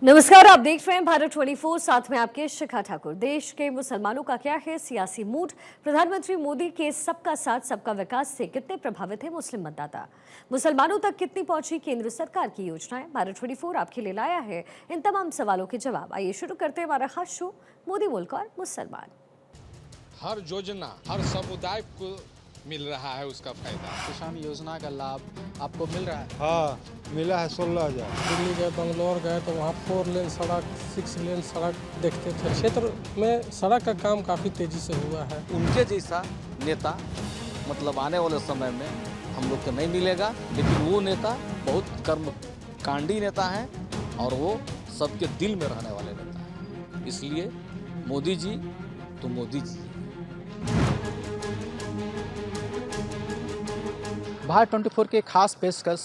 नमस्कार, आप देख रहे हैं भारत 24। साथ में आपके शिखा ठाकुर। देश के मुसलमानों का क्या है सियासी मूड? प्रधानमंत्री मोदी के सबका साथ सबका विकास से कितने प्रभावित है मुस्लिम मतदाता? मुसलमानों तक कितनी पहुंची केंद्र सरकार की योजनाएं? भारत 24 आपके लिए लाया है इन तमाम सवालों के जवाब। आइए शुरू करते हैं हमारा खास शो मोदी मुल्क और मुसलमान। हर योजना हर समुदाय को मिल रहा है उसका फायदा। किसान योजना का लाभ आपको मिल रहा है? हाँ, मिला है 16,000। दिल्ली गए, बंगलोर गए तो वहाँ 4 लेन सड़क, 6 लेन सड़क देखते थे। क्षेत्र में सड़क का काम काफ़ी तेज़ी से हुआ है। उनके जैसा नेता मतलब आने वाले समय में हम लोग को नहीं मिलेगा, लेकिन वो नेता बहुत कर्मकांडी नेता है और वो सबके दिल में रहने वाले नेता हैं। इसलिए मोदी जी तो मोदी जी। भारत 24 के खास पेशकश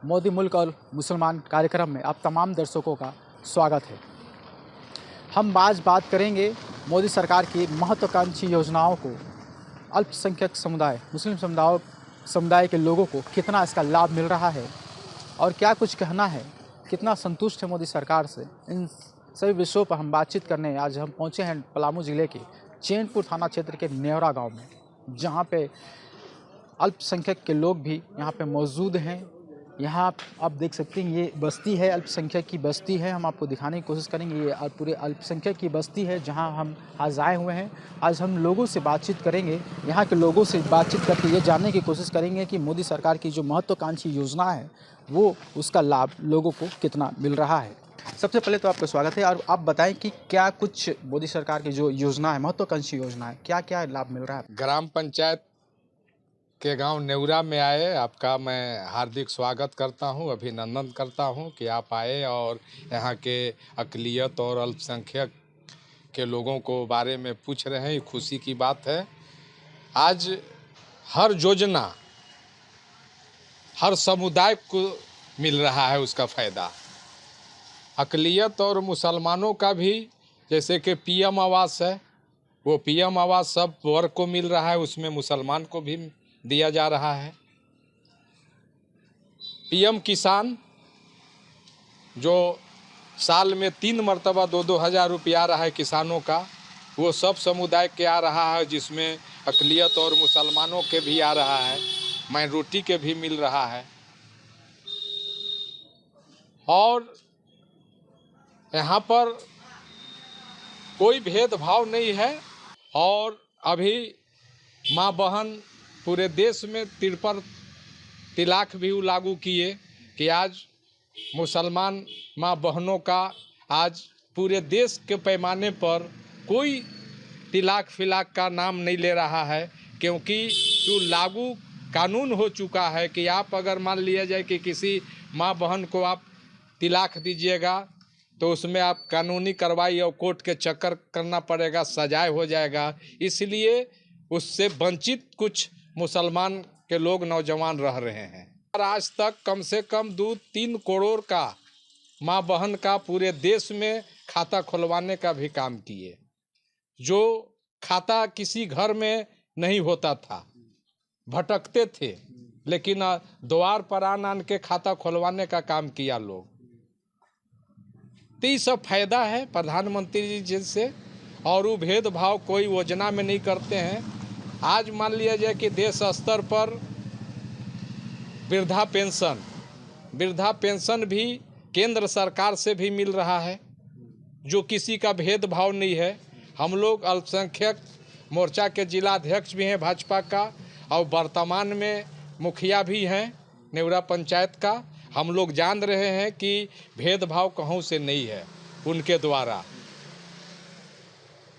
मोदी मुल्क और मुसलमान कार्यक्रम में आप तमाम दर्शकों का स्वागत है। हम आज बात करेंगे मोदी सरकार की महत्वाकांक्षी योजनाओं को अल्पसंख्यक समुदाय मुस्लिम समुदाय के लोगों को कितना इसका लाभ मिल रहा है और क्या कुछ कहना है, कितना संतुष्ट है मोदी सरकार से। इन सभी विषयों पर हम बातचीत करने आज हम पहुंचे हैं पलामू ज़िले के चैनपुर थाना क्षेत्र के नेवरा गांव में, जहां पे अल्पसंख्यक के लोग भी यहाँ पे मौजूद हैं। यहाँ आप देख सकते हैं ये बस्ती है, अल्पसंख्यक की बस्ती है। हम आपको दिखाने की कोशिश करेंगे ये पूरे अल्पसंख्यक की बस्ती है जहाँ हम आज आए हुए हैं। आज हम लोगों से बातचीत करेंगे, यहाँ के लोगों से बातचीत करके ये जानने की कोशिश करेंगे कि मोदी सरकार की जो महत्वाकांक्षी योजना है वो उसका लाभ लोगों को कितना मिल रहा है। सबसे पहले तो आपका स्वागत है और आप बताएं कि क्या कुछ मोदी सरकार की जो योजना है, महत्वाकांक्षी योजना है, क्या क्या लाभ मिल रहा है? ग्राम पंचायत के गांव नेवरा में आए, आपका मैं हार्दिक स्वागत करता हूं, अभिनंदन करता हूं कि आप आए और यहां के अक़लियत और अल्पसंख्यक के लोगों को बारे में पूछ रहे हैं। ये खुशी की बात है। आज हर योजना हर समुदाय को मिल रहा है उसका फ़ायदा। अक़लियत और मुसलमानों का भी, जैसे कि पीएम आवास है, वो पीएम आवास सब वर्ग को मिल रहा है, उसमें मुसलमान को भी दिया जा रहा है। पीएम किसान जो साल में 3 मरतबा 2-2 हज़ार रुपया आ रहा है किसानों का, वो सब समुदाय के आ रहा है, जिसमें अक़लियत और मुसलमानों के भी आ रहा है, माइनॉरिटी के भी मिल रहा है। और यहाँ पर कोई भेदभाव नहीं है। और अभी माँ बहन पूरे देश में 53 तिलाक भी लागू किए कि आज मुसलमान माँ बहनों का आज पूरे देश के पैमाने पर कोई तिलाक फिलाक का नाम नहीं ले रहा है, क्योंकि जो लागू कानून हो चुका है कि आप अगर मान लिया जाए कि किसी माँ बहन को आप तिलाक दीजिएगा तो उसमें आप कानूनी कार्रवाई और कोर्ट के चक्कर करना पड़ेगा, सजाए हो जाएगा। इसलिए उससे वंचित कुछ मुसलमान के लोग नौजवान रह रहे हैं। और आज तक कम से कम 2-3 करोड़ का माँ बहन का पूरे देश में खाता खुलवाने का भी काम किए, जो खाता किसी घर में नहीं होता था, भटकते थे, लेकिन द्वार पर आन के खाता खुलवाने का काम किया लोग। तो ये सब फायदा है प्रधानमंत्री जी से, और वो भेदभाव कोई योजना में नहीं करते हैं। आज मान लिया जाए कि देश स्तर पर वृद्धा पेंशन भी केंद्र सरकार से भी मिल रहा है, जो किसी का भेदभाव नहीं है। हम लोग अल्पसंख्यक मोर्चा के जिला अध्यक्ष भी हैं भाजपा का, और वर्तमान में मुखिया भी हैं नेवरा पंचायत का। हम लोग जान रहे हैं कि भेदभाव कहूँ से नहीं है उनके द्वारा।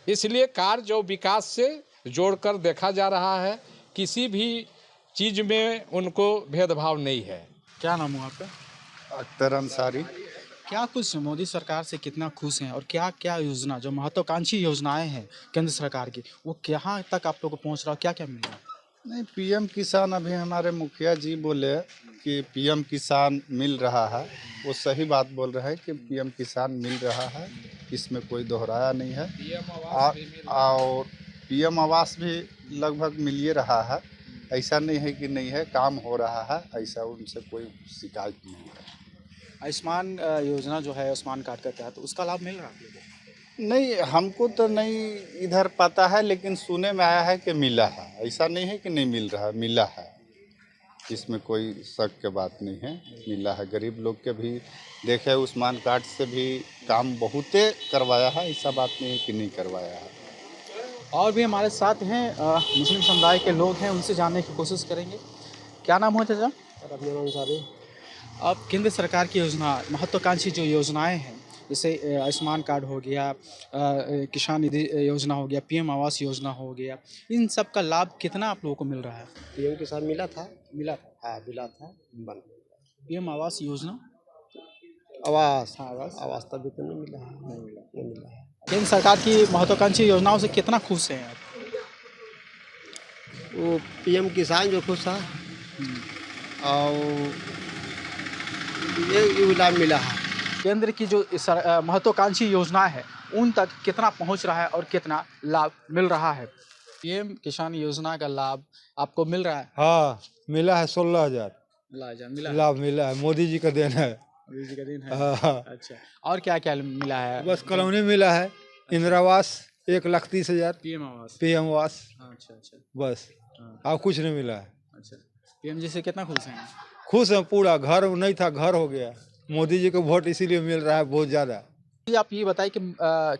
इसलिए कार्य जो विकास से जोड़कर देखा जा रहा है, किसी भी चीज़ में उनको भेदभाव नहीं है। क्या नाम हुआ आपका? अख्तर अंसारी। क्या कुछ मोदी सरकार से कितना खुश हैं और क्या क्या योजना जो महत्वाकांक्षी योजनाएं हैं केंद्र सरकार की, वो कहाँ तक आप लोगों को पहुँच रहा है, क्या क्या मिल रहा है? नहीं, पीएम किसान अभी हमारे मुखिया जी बोले कि पीएम किसान मिल रहा है, वो सही बात बोल रहे हैं कि पीएम किसान मिल रहा है, इसमें कोई दोहराया नहीं है। और पीएम आवास भी लगभग मिल ही रहा है, ऐसा नहीं है कि नहीं है, काम हो रहा है, ऐसा उनसे कोई शिकायत नहीं है। आयुष्मान योजना जो है आयुष्मान कार्ड के तहत उसका लाभ मिल रहा है आप लोगों को? नहीं, हमको तो नहीं इधर पता है, लेकिन सुने में आया है कि मिला है। ऐसा नहीं है कि नहीं मिल रहा है, मिला है। इसमें कोई शक की बात नहीं है, मिला है। गरीब लोग के भी देखे आयुष्मान कार्ड से भी काम बहुते करवाया है, ऐसा बात नहीं है कि नहीं करवाया है। और भी हमारे साथ हैं मुस्लिम समुदाय के लोग हैं, उनसे जानने की कोशिश करेंगे। क्या नाम हो चाचा? अब केंद्र सरकार की योजना, महत्वाकांक्षी जो योजनाएं हैं, जैसे आयुष्मान कार्ड हो गया, किसान निधि योजना हो गया, पीएम आवास योजना हो गया, इन सब का लाभ कितना आप लोगों को मिल रहा है? पीएम किसान मिला था। मिला था। हाँ मिला था। बन पीएम आवास योजना आवास हाँ आवास आवास तभी तो नहीं मिला है। नहीं मिला है। केंद्र सरकार की महत्वाकांक्षी योजनाओं से कितना खुश हैं आप? वो पीएम किसान जो खुश था और ये लाभ मिला है। केंद्र की जो महत्वाकांक्षी योजना है उन तक कितना पहुंच रहा है और कितना लाभ मिल रहा है? पीएम किसान योजना का लाभ आपको मिल रहा है? हाँ मिला है 16,000 मिला लाभ मिला है, मोदी जी का देन है। मोदी जी का दिन है। हाँ, अच्छा, और क्या क्या मिला है? बस कॉलोनी मिला है, इंदिरा आवास 1,30,000, पीएम आवास। पीएम आवास, अच्छा अच्छा बस हाँ, और कुछ नहीं मिला है। अच्छा। पीएम जी से कितना खुश हैं? खुश है पूरा, घर नहीं था घर हो गया। मोदी जी को वोट इसीलिए मिल रहा है बहुत ज़्यादा। आप ये बताइए कि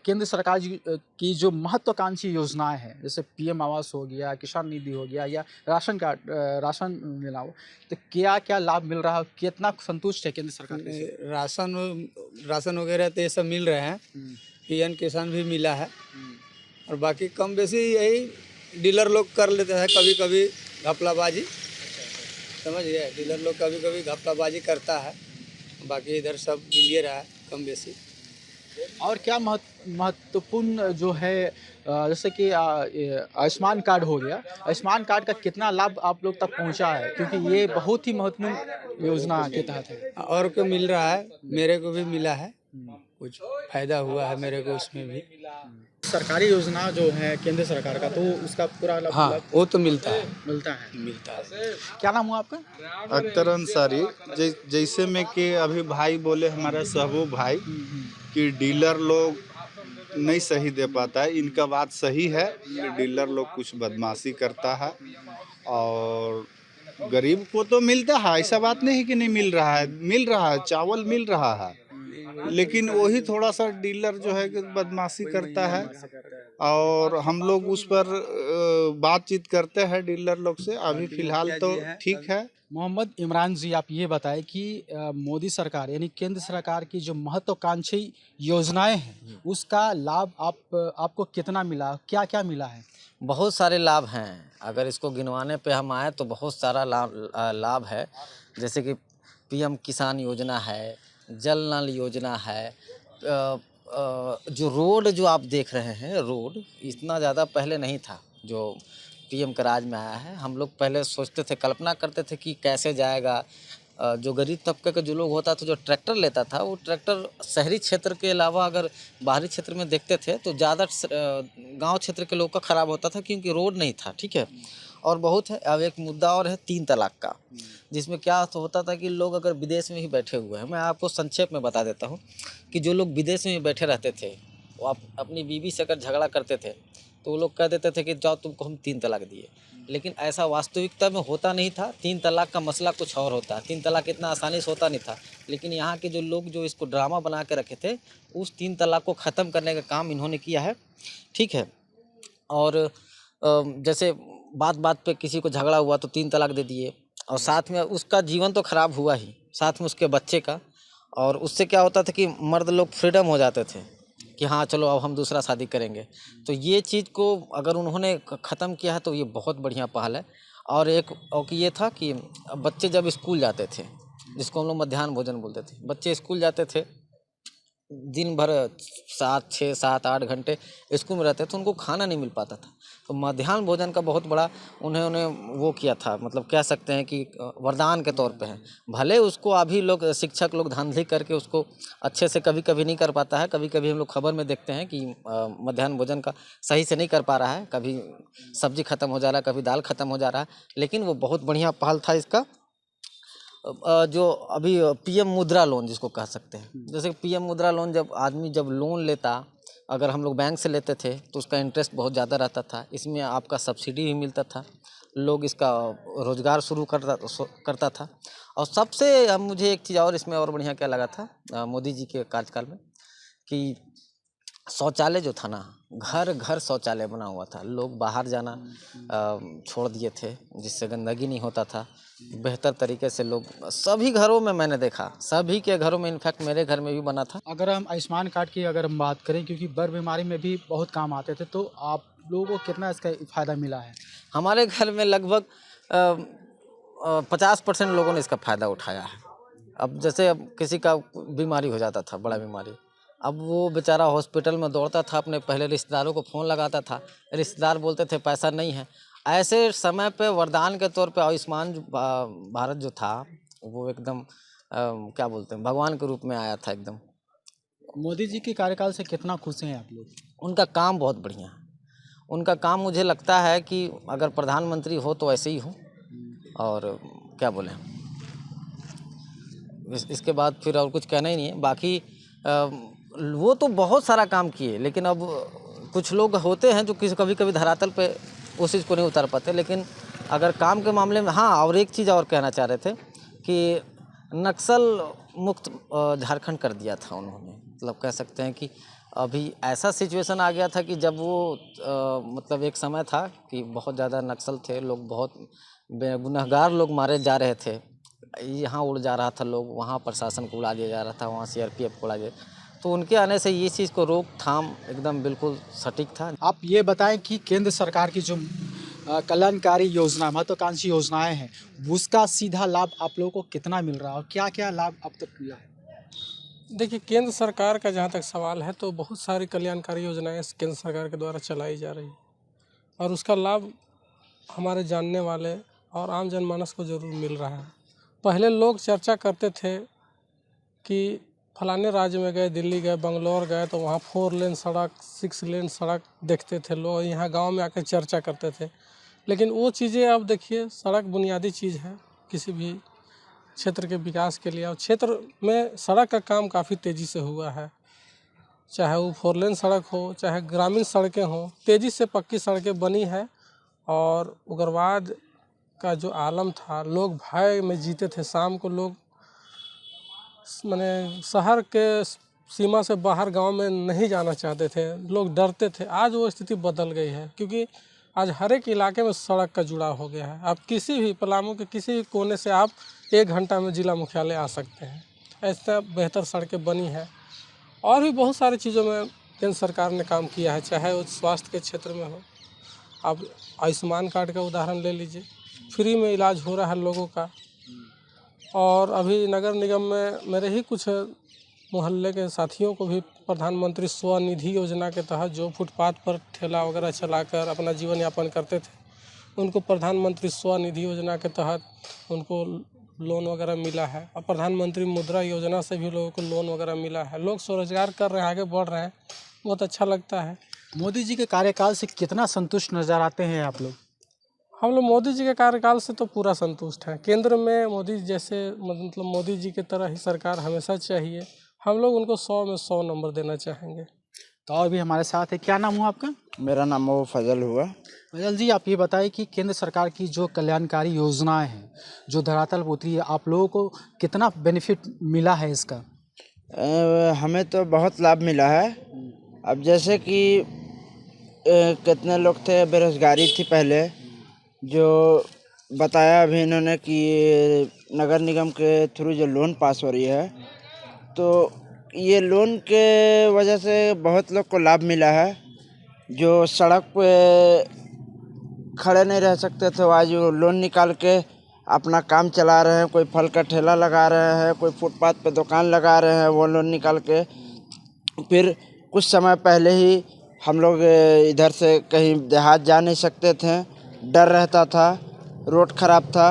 केंद्र सरकार की जो महत्वाकांक्षी योजनाएं हैं, जैसे पीएम आवास हो गया, किसान निधि हो गया, या राशन कार्ड, राशन मिला हो, तो क्या क्या लाभ मिल रहा है, कितना संतुष्ट है केंद्र सरकार से? राशन वगैरह तो ये सब मिल रहे हैं। पीएम किसान भी मिला है और बाकी कम बेसी यही डीलर लोग कर लेते हैं कभी कभी घपलाबाजी। समझ गए, डीलर लोग कभी कभी घपलाबाजी करता है, बाकी इधर सब मिलिए रहा है कम बेसी। और क्या महत्वपूर्ण जो है, जैसे कि आयुष्मान कार्ड हो गया, आयुष्मान कार्ड का कितना लाभ आप लोग तक पहुंचा है, क्योंकि ये बहुत ही महत्वपूर्ण योजना के तहत है। और को मिल रहा है, मेरे को भी मिला है, कुछ फायदा हुआ है मेरे को उसमें भी। सरकारी योजना जो है केंद्र सरकार का, तो उसका पूरा लाभ हाँ वो तो मिलता है। मिलता है। क्या नाम हुआ आपका? अख्तर अंसारी। जैसे में कि अभी भाई बोले, हमारा सहबूब भाई, कि डीलर लोग नहीं सही दे पाता है, इनका बात सही है कि डीलर लोग कुछ बदमाशी करता है और गरीब को तो मिलता है, ऐसा बात नहीं है कि नहीं मिल रहा है, मिल रहा है, चावल मिल रहा है, लेकिन वही थोड़ा सा डीलर जो है कि बदमाशी करता है और हम लोग उस पर बातचीत करते हैं डीलर लोग से। अभी फिलहाल तो ठीक है। मोहम्मद इमरान जी, आप ये बताएं कि मोदी सरकार यानी केंद्र सरकार की जो महत्वाकांक्षी योजनाएं हैं उसका लाभ आपको कितना मिला, क्या क्या मिला है? बहुत सारे लाभ हैं, अगर इसको गिनवाने पे हम आए तो बहुत सारा लाभ है। जैसे कि पीएम किसान योजना है, जल नल योजना है, जो रोड जो आप देख रहे हैं, रोड इतना ज़्यादा पहले नहीं था जो पीएम के राज में आया है। हम लोग पहले सोचते थे, कल्पना करते थे कि कैसे जाएगा। जो गरीब तबके का जो लोग होता था, जो ट्रैक्टर लेता था, वो ट्रैक्टर शहरी क्षेत्र के अलावा अगर बाहरी क्षेत्र में देखते थे तो ज़्यादा गांव क्षेत्र के लोग का ख़राब होता था, क्योंकि रोड नहीं था। ठीक है, और बहुत है। अब एक मुद्दा और है 3 तलाक का, जिसमें क्या होता था कि लोग अगर विदेश में ही बैठे हुए हैं, मैं आपको संक्षेप में बता देता हूँ कि जो लोग विदेश में ही बैठे रहते थे, वो अपनी बीवी से अगर झगड़ा करते थे तो वो लोग कह देते थे कि जाओ तुमको हम 3 तलाक दिए, लेकिन ऐसा वास्तविकता में होता नहीं था। 3 तलाक का मसला कुछ और होता है, 3 तलाक इतना आसानी से होता नहीं था, लेकिन यहाँ के जो लोग जो इसको ड्रामा बना के रखे थे, उस 3 तलाक को ख़त्म करने का काम इन्होंने किया है। ठीक है, और जैसे बात बात पे किसी को झगड़ा हुआ तो 3 तलाक दे दिए, और साथ में उसका जीवन तो ख़राब हुआ ही, साथ में उसके बच्चे का। और उससे क्या होता था कि मर्द लोग फ्रीडम हो जाते थे कि हाँ चलो अब हम दूसरा शादी करेंगे। तो ये चीज़ को अगर उन्होंने ख़त्म किया है तो ये बहुत बढ़िया पहल है। और एक ये था कि बच्चे जब स्कूल जाते थे, जिसको हम लोग मध्याह्न भोजन बोलते थे, बच्चे स्कूल जाते थे, दिन भर 7, 6, 7, 8 घंटे स्कूल में रहते थे, तो उनको खाना नहीं मिल पाता था। तो मध्याह्न भोजन का बहुत बड़ा उन्होंने वो किया था, मतलब कह सकते हैं कि वरदान के तौर पे है। भले उसको अभी लोग शिक्षक लोग धांधली करके उसको अच्छे से कभी कभी नहीं कर पाता है, कभी कभी हम लोग खबर में देखते हैं कि मध्याह्न भोजन का सही से नहीं कर पा रहा है, कभी सब्जी ख़त्म हो जा रहा है, कभी दाल ख़त्म हो जा रहा है, लेकिन वो बहुत बढ़िया पहल था इसका। जो अभी पीएम मुद्रा लोन जिसको कह सकते हैं, जैसे पीएम मुद्रा लोन जब आदमी जब लोन लेता, अगर हम लोग बैंक से लेते थे तो उसका इंटरेस्ट बहुत ज़्यादा रहता था, इसमें आपका सब्सिडी भी मिलता था, लोग इसका रोज़गार शुरू करता था। और सबसे मुझे एक चीज़ और इसमें और बढ़िया क्या लगा था मोदी जी के कार्यकाल में, कि शौचालय जो था ना, घर घर शौचालय बना हुआ था, लोग बाहर जाना छोड़ दिए थे, जिससे गंदगी नहीं होता था। बेहतर तरीके से लोग सभी घरों में मैंने देखा, सभी के घरों में, इनफैक्ट मेरे घर में भी बना था। अगर हम आयुष्मान कार्ड की अगर हम बात करें, क्योंकि बर बीमारी में भी बहुत काम आते थे, तो आप लोगों को कितना इसका फ़ायदा मिला है? हमारे घर में लगभग 50% लोगों ने इसका फ़ायदा उठाया है। अब जैसे अब किसी का बीमारी हो जाता था, बड़ा बीमारी, अब वो बेचारा हॉस्पिटल में दौड़ता था, अपने पहले रिश्तेदारों को फ़ोन लगाता था, रिश्तेदार बोलते थे पैसा नहीं है। ऐसे समय पे वरदान के तौर पे आयुष्मान भारत जो था वो एकदम क्या बोलते हैं, भगवान के रूप में आया था एकदम। मोदी जी के कार्यकाल से कितना खुश हैं आप लोग? उनका काम बहुत बढ़िया है। उनका काम मुझे लगता है कि अगर प्रधानमंत्री हो तो ऐसे ही हो, और क्या बोलें, इसके बाद फिर और कुछ कहना ही नहीं है। बाकी वो तो बहुत सारा काम किए, लेकिन अब कुछ लोग होते हैं जो कभी कभी धरातल पे उस चीज़ को नहीं उतार पाते, लेकिन अगर काम के मामले में, हाँ, और एक चीज़ और कहना चाह रहे थे कि नक्सल मुक्त झारखंड कर दिया था उन्होंने। मतलब कह सकते हैं कि अभी ऐसा सिचुएशन आ गया था कि जब वो मतलब एक समय था कि बहुत ज़्यादा नक्सल थे, लोग बहुत गुनहगार लोग मारे जा रहे थे, यहाँ उड़ जा रहा था लोग, वहाँ प्रशासन को उड़ा दिया जा रहा था, वहाँ सीआरपीएफ को उड़ा दिया। तो उनके आने से ये चीज़ को रोकथाम एकदम बिल्कुल सटीक था। आप ये बताएं कि केंद्र सरकार की जो कल्याणकारी योजना, महत्वाकांक्षी योजनाएं हैं, उसका सीधा लाभ आप लोगों को कितना मिल रहा है और क्या क्या लाभ अब तक मिला है? देखिए, केंद्र सरकार का जहाँ तक सवाल है तो बहुत सारी कल्याणकारी योजनाएं केंद्र सरकार के द्वारा चलाई जा रही है, और उसका लाभ हमारे जानने वाले और आम जनमानस को ज़रूर मिल रहा है। पहले लोग चर्चा करते थे कि फलाने राज्य में गए, दिल्ली गए, बंगलौर गए तो वहाँ 4 लेन सड़क, 6 लेन सड़क देखते थे लोग, यहाँ गांव में आकर चर्चा करते थे। लेकिन वो चीज़ें अब देखिए, सड़क बुनियादी चीज़ है किसी भी क्षेत्र के विकास के लिए, और क्षेत्र में सड़क का काम काफ़ी तेज़ी से हुआ है। चाहे वो 4 लेन सड़क हो, चाहे ग्रामीण सड़कें हों, तेज़ी से पक्की सड़कें बनी है। और उग्रवाद का जो आलम था, लोग भय में जीते थे। शाम को लोग माने शहर के सीमा से बाहर गांव में नहीं जाना चाहते थे, लोग डरते थे। आज वो स्थिति बदल गई है, क्योंकि आज हर एक इलाके में सड़क का जुड़ाव हो गया है। आप किसी भी पलामू के किसी भी कोने से आप 1 घंटा में जिला मुख्यालय आ सकते हैं। ऐसा बेहतर सड़कें बनी है, और भी बहुत सारी चीज़ों में केंद्र सरकार ने काम किया है, चाहे वो स्वास्थ्य के क्षेत्र में हो। आप आयुष्मान कार्ड का उदाहरण ले लीजिए, फ्री में इलाज हो रहा है लोगों का। और अभी नगर निगम में मेरे ही कुछ मोहल्ले के साथियों को भी प्रधानमंत्री स्वनिधि योजना के तहत, जो फुटपाथ पर ठेला वगैरह चलाकर अपना जीवन यापन करते थे, उनको प्रधानमंत्री स्वनिधि योजना के तहत उनको लोन वगैरह मिला है। और प्रधानमंत्री मुद्रा योजना से भी लोगों को लोन वगैरह मिला है। लोग स्वरोजगार कर रहे हैं, आगे बढ़ रहे हैं, बहुत अच्छा लगता है। मोदी जी के कार्यकाल से कितना संतुष्ट नजर आते हैं आप लोग? हम लोग मोदी जी के कार्यकाल से तो पूरा संतुष्ट हैं। केंद्र में मोदी जैसे, मतलब मोदी जी की तरह ही सरकार हमेशा चाहिए। हम लोग उनको 100 में 100 नंबर देना चाहेंगे। तो और भी हमारे साथ है, क्या नाम हुआ आपका? मेरा नाम वो फजल हुआ। फजल जी, आप ये बताएं कि केंद्र सरकार की जो कल्याणकारी योजनाएं हैं, जो धरातल पर उतरी है, आप लोगों को कितना बेनिफिट मिला है इसका? हमें तो बहुत लाभ मिला है। अब जैसे कि कितने लोग थे, बेरोजगारी थी पहले, जो बताया अभी इन्होंने कि नगर निगम के थ्रू जो लोन पास हो रही है, तो ये लोन के वजह से बहुत लोग को लाभ मिला है। जो सड़क पे खड़े नहीं रह सकते थे, आज वो लोन निकाल के अपना काम चला रहे हैं। कोई फल का ठेला लगा रहे हैं, कोई फुटपाथ पे दुकान लगा रहे हैं, वो लोन निकाल के। फिर कुछ समय पहले ही हम लोग इधर से कहीं देहात जा नहीं सकते थे, डर रहता था, रोड ख़राब था।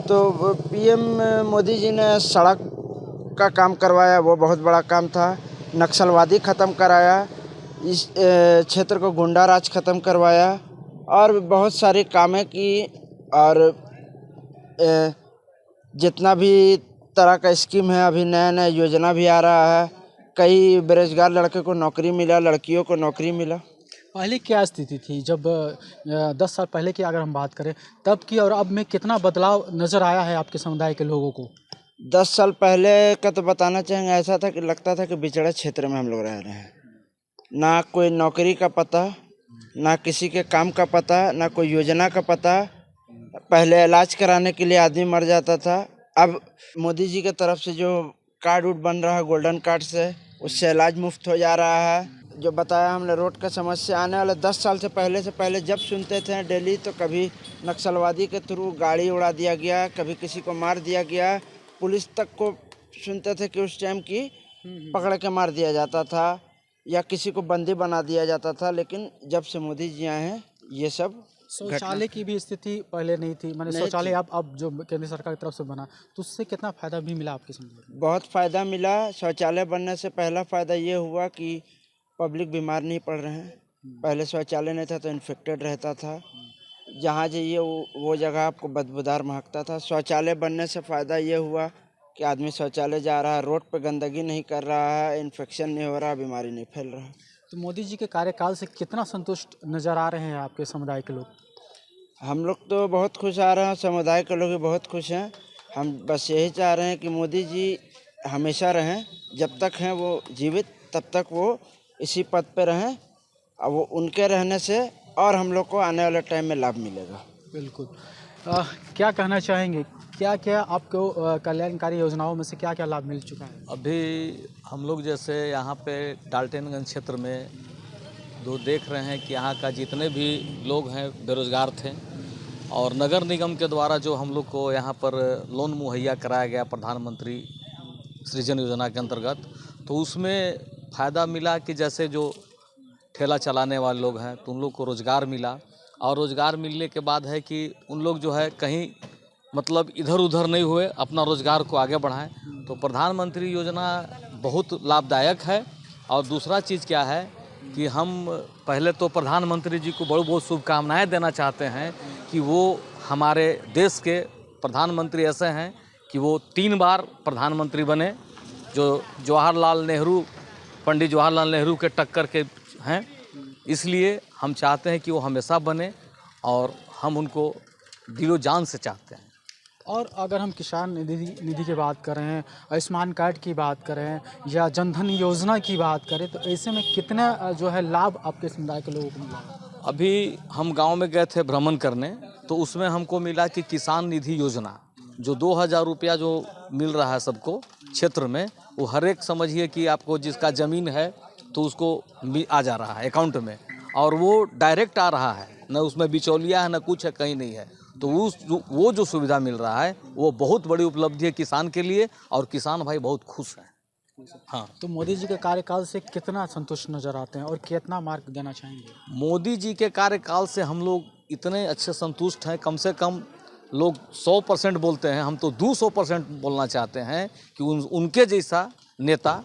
तो पीएम मोदी जी ने सड़क का काम करवाया, वो बहुत बड़ा काम था। नक्सलवादी ख़त्म कराया, इस क्षेत्र को गुंडा राज ख़त्म करवाया, और बहुत सारी कामें की। और जितना भी तरह का स्कीम है, अभी नया नया योजना भी आ रहा है। कई बेरोजगार लड़के को नौकरी मिला, लड़कियों को नौकरी मिला। पहले क्या स्थिति थी जब 10 साल पहले की अगर हम बात करें तब की और अब में कितना बदलाव नज़र आया है आपके समुदाय के लोगों को? 10 साल पहले का तो बताना चाहेंगे, ऐसा था कि लगता था कि बिछड़े क्षेत्र में हम लोग रह रहे हैं। ना कोई नौकरी का पता, ना किसी के काम का पता, ना कोई योजना का पता। पहले इलाज कराने के लिए आदमी मर जाता था। अब मोदी जी की तरफ से जो कार्ड उड बन रहा है गोल्डन कार्ड से, उससे इलाज मुफ्त हो जा रहा है। जो बताया हमने रोड का समस्या, आने वाले 10 साल से पहले जब सुनते थे डेली, तो कभी नक्सलवादी के थ्रू गाड़ी उड़ा दिया गया, कभी किसी को मार दिया गया। पुलिस तक को सुनते थे कि उस टाइम की पकड़ के मार दिया जाता था या किसी को बंदी बना दिया जाता था। लेकिन जब से मोदी जी आए हैं, ये सब शौचालय की भी स्थिति पहले नहीं थी, मैंने शौचालय अब जो केंद्र सरकार की तरफ से बना तो उससे कितना फ़ायदा भी मिला आपके समुदाय? बहुत फ़ायदा मिला। शौचालय बनने से पहला फ़ायदा ये हुआ कि पब्लिक बीमार नहीं पड़ रहे हैं। पहले शौचालय नहीं था तो इन्फेक्टेड रहता था, जहाँ जाइए वो जगह आपको बदबूदार महकता था। शौचालय बनने से फ़ायदा ये हुआ कि आदमी शौचालय जा रहा है, रोड पे गंदगी नहीं कर रहा है, इन्फेक्शन नहीं हो रहा, बीमारी नहीं फैल रहा। तो मोदी जी के कार्यकाल से कितना संतुष्ट नज़र आ रहे हैं आपके समुदाय के लोग? हम लोग तो बहुत खुश आ रहे हैं, समुदाय के लोग भी बहुत खुश हैं। हम बस यही चाह रहे हैं कि मोदी जी हमेशा रहें, जब तक हैं वो जीवित तब तक वो इसी पद पे रहें। और वो उनके रहने से और हम लोग को आने वाले टाइम में लाभ मिलेगा। बिल्कुल। क्या कहना चाहेंगे, क्या क्या आपको कल्याणकारी योजनाओं में से क्या क्या लाभ मिल चुका है? अभी हम लोग जैसे यहाँ पे डाल्टनगंज क्षेत्र में देख रहे हैं कि यहाँ का जितने भी लोग हैं बेरोजगार थे, और नगर निगम के द्वारा जो हम लोग को यहाँ पर लोन मुहैया कराया गया प्रधानमंत्री सृजन योजना के अंतर्गत, तो उसमें फ़ायदा मिला कि जैसे जो ठेला चलाने वाले लोग हैं तो उन लोग को रोज़गार मिला। और रोज़गार मिलने के बाद है कि उन लोग जो है कहीं मतलब इधर उधर नहीं हुए, अपना रोज़गार को आगे बढ़ाएं। तो प्रधानमंत्री योजना बहुत लाभदायक है। और दूसरा चीज़ क्या है कि हम पहले तो प्रधानमंत्री जी को बहुत बहुत शुभकामनाएं देना चाहते हैं कि वो हमारे देश के प्रधानमंत्री ऐसे हैं कि वो 3 बार प्रधानमंत्री बने, जो पंडित जवाहरलाल नेहरू के टक्कर के हैं। इसलिए हम चाहते हैं कि वो हमेशा बने और हम उनको दिलो जान से चाहते हैं। और अगर हम किसान निधि की बात करें, आयुष्मान कार्ड की बात करें या जनधन योजना की बात करें, तो ऐसे में कितना जो है लाभ आपके समुदाय के लोगों को मिला? अभी हम गांव में गए थे भ्रमण करने, तो उसमें हमको मिला कि किसान निधि योजना जो 2000 रुपया जो मिल रहा है सबको क्षेत्र में, वो हर एक समझिए कि आपको जिसका ज़मीन है तो उसको आ जा रहा है अकाउंट में, और वो डायरेक्ट आ रहा है, न उसमें बिचौलिया है न कुछ है, कहीं नहीं है। तो वो जो सुविधा मिल रहा है वो बहुत बड़ी उपलब्धि है किसान के लिए, और किसान भाई बहुत खुश हैं। हाँ, तो मोदी जी के कार्यकाल से कितना संतुष्ट नज़र आते हैं और कितना मार्क देना चाहेंगे? मोदी जी के कार्यकाल से हम लोग इतने अच्छे संतुष्ट हैं, कम से कम लोग 100% बोलते हैं, हम तो 200% बोलना चाहते हैं कि उनके जैसा नेता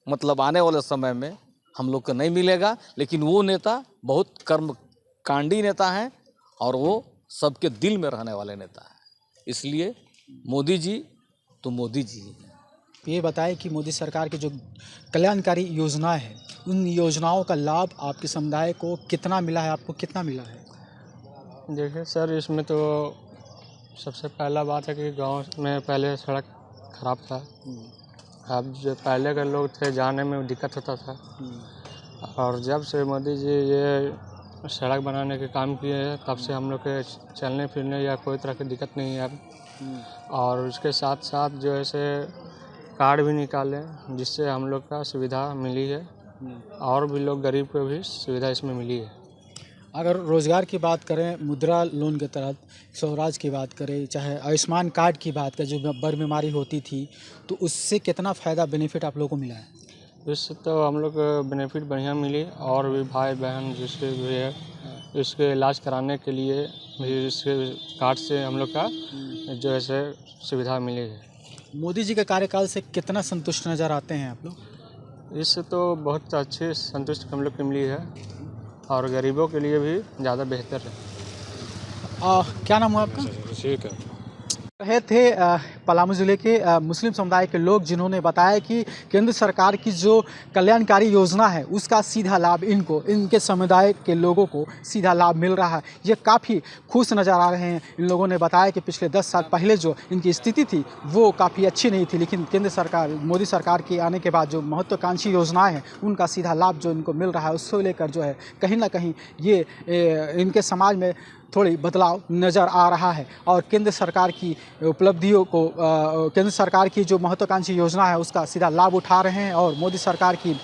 मतलब आने वाले समय में हम लोग को नहीं मिलेगा। लेकिन वो नेता बहुत कर्मकांडी नेता हैं और वो सबके दिल में रहने वाले नेता हैं। इसलिए मोदी जी तो मोदी जी हैं। ये बताएं कि मोदी सरकार की जो कल्याणकारी योजनाएं हैं, उन योजनाओं का लाभ आपके समुदाय को कितना मिला है, आपको कितना मिला है? देखिए सर, इसमें तो सबसे पहला बात है कि गांव में पहले सड़क खराब था। अब जो पहले के लोग थे जाने में दिक्कत होता था, और जब से मोदी जी ये सड़क बनाने के काम किए हैं तब से हम लोग के चलने फिरने या कोई तरह की दिक्कत नहीं है अब। और उसके साथ साथ जो है से कार्ड भी निकाले जिससे हम लोग का सुविधा मिली है, और भी लोग गरीब को भी सुविधा इसमें मिली है। अगर रोज़गार की बात करें, मुद्रा लोन के तहत स्वराज की बात करें, चाहे आयुष्मान कार्ड की बात करें, जो बड़ बीमारी होती थी, तो उससे कितना फ़ायदा बेनिफिट आप लोगों को मिला है? इससे तो हम लोग को बेनिफिट बढ़िया मिली, और भी भाई बहन जिसके भी है इसके इलाज कराने के लिए भी इसके कार्ड से हम लोग का जो है से सुविधा मिली है। मोदी जी के कार्यकाल से कितना संतुष्ट नज़र आते हैं आप लोग? इससे तो बहुत अच्छी संतुष्ट हम लोग को मिली है, और गरीबों के लिए भी ज़्यादा बेहतर है। क्या नाम हुआ आपका? ठीक है। रहे थे पलामू ज़िले के मुस्लिम समुदाय के लोग, जिन्होंने बताया कि केंद्र सरकार की जो कल्याणकारी योजना है उसका सीधा लाभ इनके समुदाय के लोगों को सीधा लाभ मिल रहा है। ये काफ़ी खुश नज़र आ रहे हैं। इन लोगों ने बताया कि पिछले 10 साल पहले जो इनकी स्थिति थी वो काफ़ी अच्छी नहीं थी, लेकिन केंद्र सरकार, मोदी सरकार के आने के बाद जो महत्वाकांक्षी योजनाएँ हैं उनका सीधा लाभ जो इनको मिल रहा है, उसको लेकर जो है कहीं ना कहीं ये इनके समाज में थोड़ी बदलाव नज़र आ रहा है। और केंद्र सरकार की उपलब्धियों को, केंद्र सरकार की जो महत्वाकांक्षी योजना है उसका सीधा लाभ उठा रहे हैं और मोदी सरकार की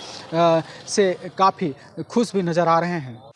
से काफ़ी खुश भी नज़र आ रहे हैं।